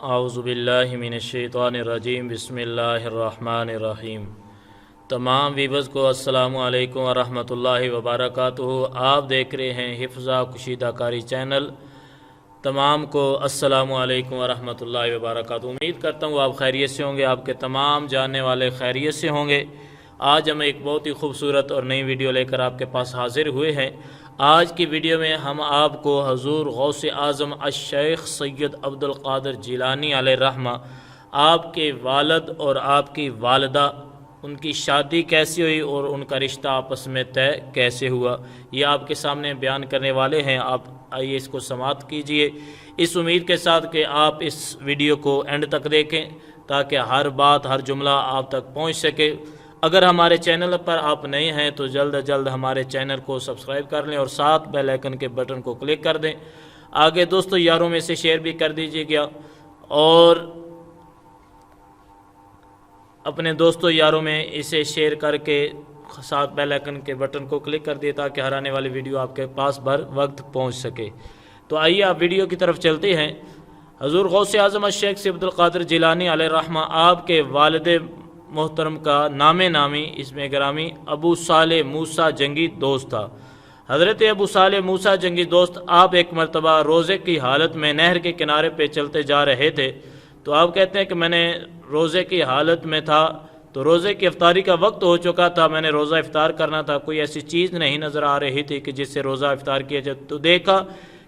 اعوذ باللہ من الشیطان الرجیم بسم اللہ الرحمن الرحیم۔ تمام ویورز کو السلام علیکم ورحمۃ اللہ وبرکاتہ۔ آپ دیکھ رہے ہیں حفظہ کشیدہ کاری چینل۔ تمام کو السلام علیکم ورحمۃ اللہ وبرکاتہ۔ امید کرتا ہوں آپ خیریت سے ہوں گے، آپ کے تمام جاننے والے خیریت سے ہوں گے۔ آج ہم ایک بہت ہی خوبصورت اور نئی ویڈیو لے کر آپ کے پاس حاضر ہوئے ہیں۔ آج کی ویڈیو میں ہم آپ کو حضور غوث اعظم الشیخ سید عبد القادر جیلانی علیہ الرحمہ، آپ کے والد اور آپ کی والدہ، ان کی شادی کیسی ہوئی اور ان کا رشتہ آپس میں طے کیسے ہوا، یہ آپ کے سامنے بیان کرنے والے ہیں۔ آپ آئیے اس کو سماعت کیجئے، اس امید کے ساتھ کہ آپ اس ویڈیو کو اینڈ تک دیکھیں تاکہ ہر بات ہر جملہ آپ تک پہنچ سکے۔ اگر ہمارے چینل پر آپ نئے ہیں تو جلد از جلد ہمارے چینل کو سبسکرائب کر لیں اور ساتھ بیل آئیکن کے بٹن کو کلک کر دیں۔ آگے دوستو یاروں میں سے شیئر بھی کر دیجئے گا اور اپنے دوستو یاروں میں اسے شیئر کر کے ساتھ بیل آئیکن کے بٹن کو کلک کر دیں تاکہ ہر آنے والی ویڈیو آپ کے پاس بر وقت پہنچ سکے۔ تو آئیے آپ ویڈیو کی طرف چلتے ہیں۔ حضور غوث اعظم الشیخ سید عبد القادر جیلانی علیہ الرحمہ، آپ کے والد محترم کا نام نامی اسم گرامی ابو صالح موسیٰ جنگی دوست تھا۔ حضرت ابو صالح موسیٰ جنگی دوست آپ ایک مرتبہ روزے کی حالت میں نہر کے کنارے پہ چلتے جا رہے تھے، تو آپ کہتے ہیں کہ میں نے روزے کی حالت میں تھا تو روزے کی افطاری کا وقت ہو چکا تھا، میں نے روزہ افطار کرنا تھا، کوئی ایسی چیز نہیں نظر آ رہی تھی کہ جس سے روزہ افطار کیا جائے، تو دیکھا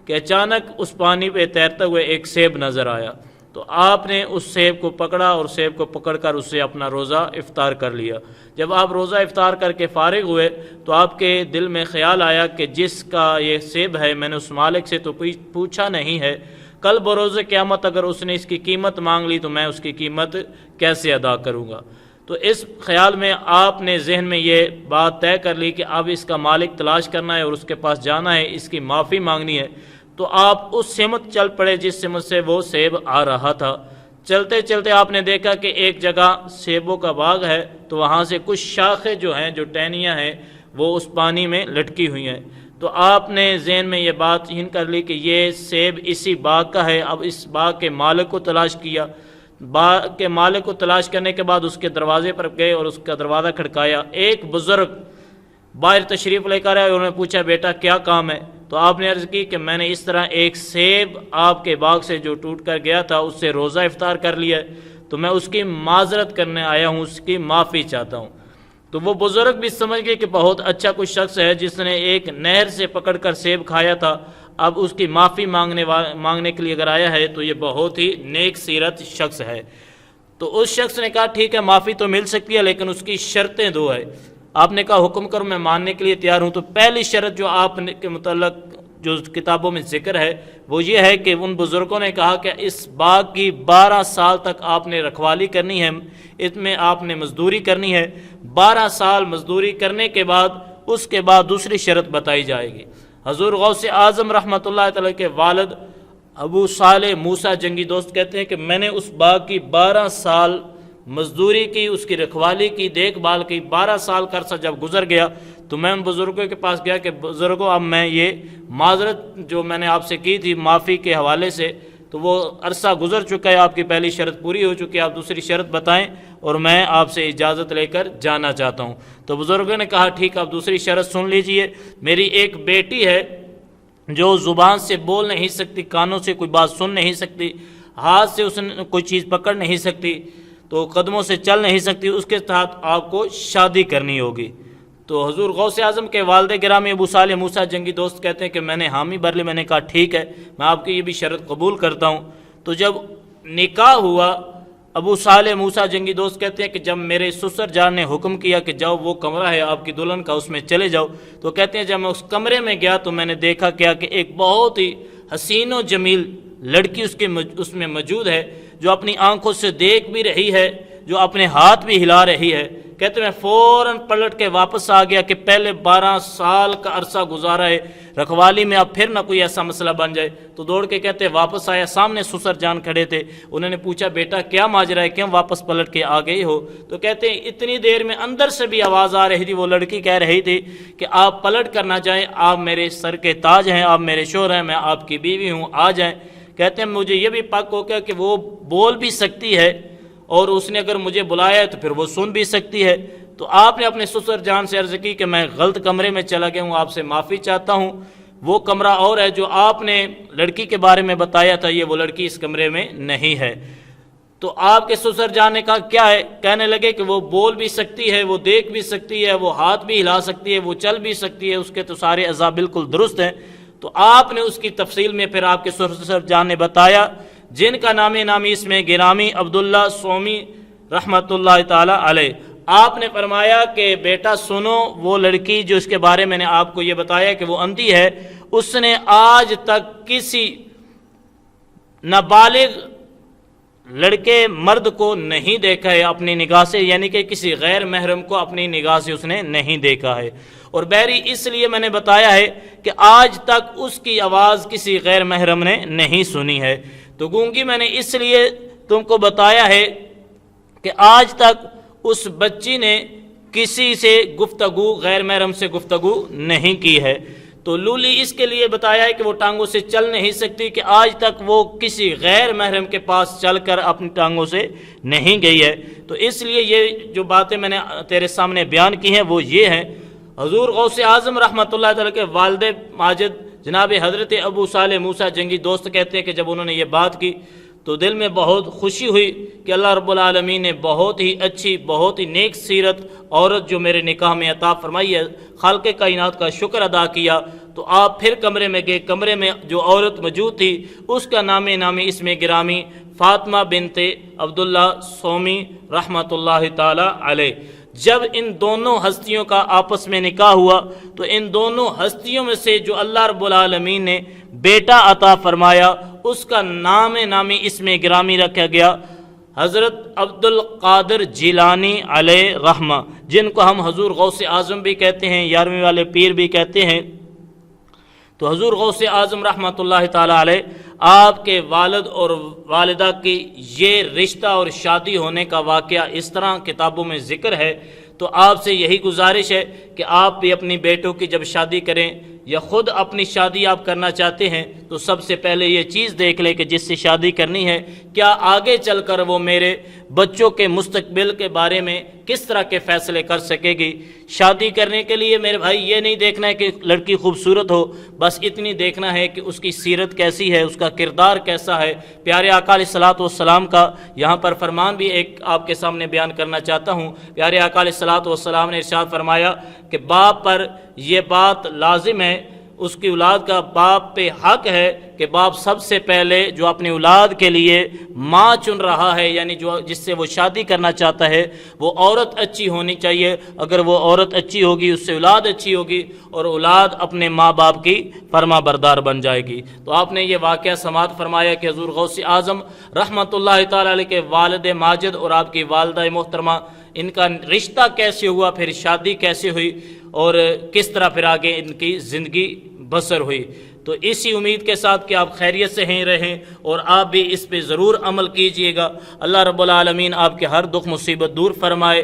کہ اچانک اس پانی پہ تیرتے ہوئے ایک سیب نظر آیا، تو آپ نے اس سیب کو پکڑا اور سیب کو پکڑ کر اس سے اپنا روزہ افطار کر لیا۔ جب آپ روزہ افطار کر کے فارغ ہوئے تو آپ کے دل میں خیال آیا کہ جس کا یہ سیب ہے میں نے اس مالک سے تو پوچھا نہیں ہے، کل بروز قیامت اگر اس نے اس کی قیمت مانگ لی تو میں اس کی قیمت کیسے ادا کروں گا۔ تو اس خیال میں آپ نے ذہن میں یہ بات طے کر لی کہ اب اس کا مالک تلاش کرنا ہے اور اس کے پاس جانا ہے، اس کی معافی مانگنی ہے۔ تو آپ اس سمت چل پڑے جس سمت سے وہ سیب آ رہا تھا۔ چلتے چلتے آپ نے دیکھا کہ ایک جگہ سیبوں کا باغ ہے، تو وہاں سے کچھ شاخیں جو ہیں، جو ٹہنیاں ہیں، وہ اس پانی میں لٹکی ہوئی ہیں۔ تو آپ نے ذہن میں یہ بات ذہن کر لی کہ یہ سیب اسی باغ کا ہے۔ اب اس باغ کے مالک کو تلاش کیا، باغ کے مالک کو تلاش کرنے کے بعد اس کے دروازے پر گئے اور اس کا دروازہ کھڑکایا۔ ایک بزرگ باہر تشریف لے کر آئے، انہوں نے پوچھا بیٹا کیا کام ہے؟ تو آپ نے عرض کی کہ میں نے اس طرح ایک سیب آپ کے باغ سے جو ٹوٹ کر گیا تھا اس سے روزہ افطار کر لیا ہے، تو میں اس کی معذرت کرنے آیا ہوں، اس کی معافی چاہتا ہوں۔ تو وہ بزرگ بھی سمجھ گئے کہ بہت اچھا کوئی شخص ہے جس نے ایک نہر سے پکڑ کر سیب کھایا تھا، اب اس کی معافی مانگنے کے لیے اگر آیا ہے تو یہ بہت ہی نیک سیرت شخص ہے۔ تو اس شخص نے کہا ٹھیک ہے معافی تو مل سکتی ہے لیکن اس کی شرطیں دو ہے۔ آپ نے کہا حکم کرو، میں ماننے کے لیے تیار ہوں۔ تو پہلی شرط جو آپ کے متعلق جو کتابوں میں ذکر ہے وہ یہ ہے کہ ان بزرگوں نے کہا کہ اس باغ کی 12 سال تک آپ نے رکھوالی کرنی ہے، اس میں آپ نے مزدوری کرنی ہے۔ 12 سال مزدوری کرنے کے بعد اس کے بعد دوسری شرط بتائی جائے گی۔ حضور غوث اعظم رحمۃ اللہ تعالی کے والد ابو صالح موسیٰ جنگی دوست کہتے ہیں کہ میں نے اس باغ کی 12 سال مزدوری کی، اس کی رکھوالی کی، دیکھ بھال کی۔ 12 سال کا عرصہ جب گزر گیا تو میں ان بزرگوں کے پاس گیا کہ بزرگوں اب میں یہ معذرت جو میں نے آپ سے کی تھی معافی کے حوالے سے، تو وہ عرصہ گزر چکا ہے، آپ کی پہلی شرط پوری ہو چکی ہے، آپ دوسری شرط بتائیں اور میں آپ سے اجازت لے کر جانا چاہتا ہوں۔ تو بزرگوں نے کہا ٹھیک، آپ دوسری شرط سن لیجئے، میری ایک بیٹی ہے جو زبان سے بول نہیں سکتی، کانوں سے کوئی بات سن نہیں سکتی، ہاتھ سے اس نے کوئی چیز پکڑ نہیں سکتی، تو قدموں سے چل نہیں سکتی، اس کے ساتھ آپ کو شادی کرنی ہوگی۔ تو حضور غوث اعظم کے والد گرامی ابو صالح موسیٰ جنگی دوست کہتے ہیں کہ میں نے حامی بھر لی، میں نے کہا ٹھیک ہے میں آپ کی یہ بھی شرط قبول کرتا ہوں۔ تو جب نکاح ہوا، ابو صالح موسیٰ جنگی دوست کہتے ہیں کہ جب میرے سسر جان نے حکم کیا کہ جاؤ وہ کمرہ ہے آپ کی دلہن کا اس میں چلے جاؤ، تو کہتے ہیں جب میں اس کمرے میں گیا تو میں نے دیکھا کیا کہ ایک بہت ہی حسین و جمیل لڑکی اس میں موجود ہے جو اپنی آنکھوں سے دیکھ بھی رہی ہے، جو اپنے ہاتھ بھی ہلا رہی ہے۔ کہتے میں فوراً پلٹ کے واپس آ گیا کہ پہلے 12 سال کا عرصہ گزارا ہے رکھوالی میں، اب پھر نہ کوئی ایسا مسئلہ بن جائے۔ تو دوڑ کے کہتے واپس آیا، سامنے سسر جان کھڑے تھے، انہوں نے پوچھا بیٹا کیا ماجرا ہے، کیوں واپس پلٹ کے آ گئے ہو؟ تو کہتے ہیں اتنی دیر میں اندر سے بھی آواز آ رہی تھی، وہ لڑکی کہہ رہی تھی کہ آپ پلٹ کر نہ جائیں، آپ میرے سر کے تاج ہیں، آپ میرے شوہر ہیں، میں آپ کی بیوی ہوں، آ جائیں۔ کہتے ہیں مجھے یہ بھی پک ہو گیا کہ وہ بول بھی سکتی ہے اور اس نے اگر مجھے بلایا ہے تو پھر وہ سن بھی سکتی ہے۔ تو آپ نے اپنے سسر جان سے عرض کی کہ میں غلط کمرے میں چلا گیا ہوں، آپ سے معافی چاہتا ہوں، وہ کمرہ اور ہے جو آپ نے لڑکی کے بارے میں بتایا تھا، یہ وہ لڑکی اس کمرے میں نہیں ہے۔ تو آپ کے سسر جان نے کہا کیا ہے؟ کہنے لگے کہ وہ بول بھی سکتی ہے، وہ دیکھ بھی سکتی ہے، وہ ہاتھ بھی ہلا سکتی ہے، وہ چل بھی سکتی ہے، اس کے تو سارے اعضاء بالکل درست ہیں۔ تو آپ نے اس کی تفصیل میں پھر آپ کے سسر جان نے بتایا، جن کا نامی اس میں گرامی عبداللہ سومی رحمۃ اللہ تعالی علیہ۔ آپ نے فرمایا کہ بیٹا سنو، وہ لڑکی جو اس کے بارے میں نے آپ کو یہ بتایا کہ وہ اندھی ہے، اس نے آج تک کسی نابالغ لڑکے مرد کو نہیں دیکھا ہے اپنی نگاہ سے، یعنی کہ کسی غیر محرم کو اپنی نگاہ سے اس نے نہیں دیکھا ہے۔ اور بہری اس لیے میں نے بتایا ہے کہ آج تک اس کی آواز کسی غیر محرم نے نہیں سنی ہے۔ تو گونگی میں نے اس لیے تم کو بتایا ہے کہ آج تک اس بچی نے کسی سے گفتگو، غیر محرم سے گفتگو نہیں کی ہے۔ تو لولی اس کے لیے بتایا ہے کہ وہ ٹانگوں سے چل نہیں سکتی، کہ آج تک وہ کسی غیر محرم کے پاس چل کر اپنی ٹانگوں سے نہیں گئی ہے۔ تو اس لیے یہ جو باتیں میں نے تیرے سامنے بیان کی ہیں وہ یہ ہیں۔ حضور غوث اعظم رحمۃ اللہ تعالیٰ کے والد ماجد جناب حضرت ابو صالح موسیٰ جنگی دوست کہتے ہیں کہ جب انہوں نے یہ بات کی تو دل میں بہت خوشی ہوئی کہ اللہ رب العالمین نے بہت ہی اچھی، بہت ہی نیک سیرت عورت جو میرے نکاح میں عطا فرمائی ہے، خالق کائنات کا شکر ادا کیا۔ تو آپ پھر کمرے میں گئے، کمرے میں جو عورت موجود تھی اس کا نامی اس میں گرامی فاطمہ بنت عبداللہ سومی رحمۃ اللہ تعالی علیہ۔ جب ان دونوں ہستیوں کا آپس میں نکاح ہوا تو ان دونوں ہستیوں میں سے جو اللہ رب العالمین نے بیٹا عطا فرمایا اس کا نامی اس میں گرامی رکھا گیا حضرت عبد القادر جیلانی علیہ رحمہ، جن کو ہم حضور غوث اعظم بھی کہتے ہیں، 11ویں والے پیر بھی کہتے ہیں۔ تو حضور غوث اعظم رحمۃ اللہ تعالی علیہ، آپ کے والد اور والدہ کی یہ رشتہ اور شادی ہونے کا واقعہ اس طرح کتابوں میں ذکر ہے۔ تو آپ سے یہی گزارش ہے کہ آپ بھی اپنی بیٹوں کی جب شادی کریں یا خود اپنی شادی آپ کرنا چاہتے ہیں تو سب سے پہلے یہ چیز دیکھ لیں کہ جس سے شادی کرنی ہے کیا آگے چل کر وہ میرے بچوں کے مستقبل کے بارے میں کس طرح کے فیصلے کر سکے گی۔ شادی کرنے کے لیے میرے بھائی یہ نہیں دیکھنا ہے کہ لڑکی خوبصورت ہو، بس اتنی دیکھنا ہے کہ اس کی سیرت کیسی ہے، اس کا کردار کیسا ہے۔ پیارے آقا علیہ الصلوۃ والسلام کا یہاں پر فرمان بھی ایک آپ کے سامنے بیان کرنا چاہتا ہوں۔ پیارے آقا علیہ الصلوۃ والسلام نے ارشاد فرمایا کہ باپ پر یہ بات لازم ہے، اس کی اولاد کا باپ پہ حق ہے کہ باپ سب سے پہلے جو اپنی اولاد کے لیے ماں چن رہا ہے، یعنی جو جس سے وہ شادی کرنا چاہتا ہے وہ عورت اچھی ہونی چاہیے۔ اگر وہ عورت اچھی ہوگی اس سے اولاد اچھی ہوگی اور اولاد اپنے ماں باپ کی فرما بردار بن جائے گی۔ تو آپ نے یہ واقعہ سماعت فرمایا کہ حضور غوث اعظم رحمۃ اللہ تعالی علیہ کے والد ماجد اور آپ کی والدہ محترمہ، ان کا رشتہ کیسے ہوا، پھر شادی کیسے ہوئی اور کس طرح پھر آگے ان کی زندگی بسر ہوئی۔ تو اسی امید کے ساتھ کہ آپ خیریت سے ہیں رہیں اور آپ بھی اس پہ ضرور عمل کیجئے گا۔ اللہ رب العالمین آپ کے ہر دکھ مصیبت دور فرمائے،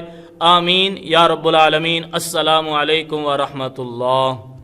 آمین یا رب العالمین۔ السلام علیکم ورحمۃ اللہ۔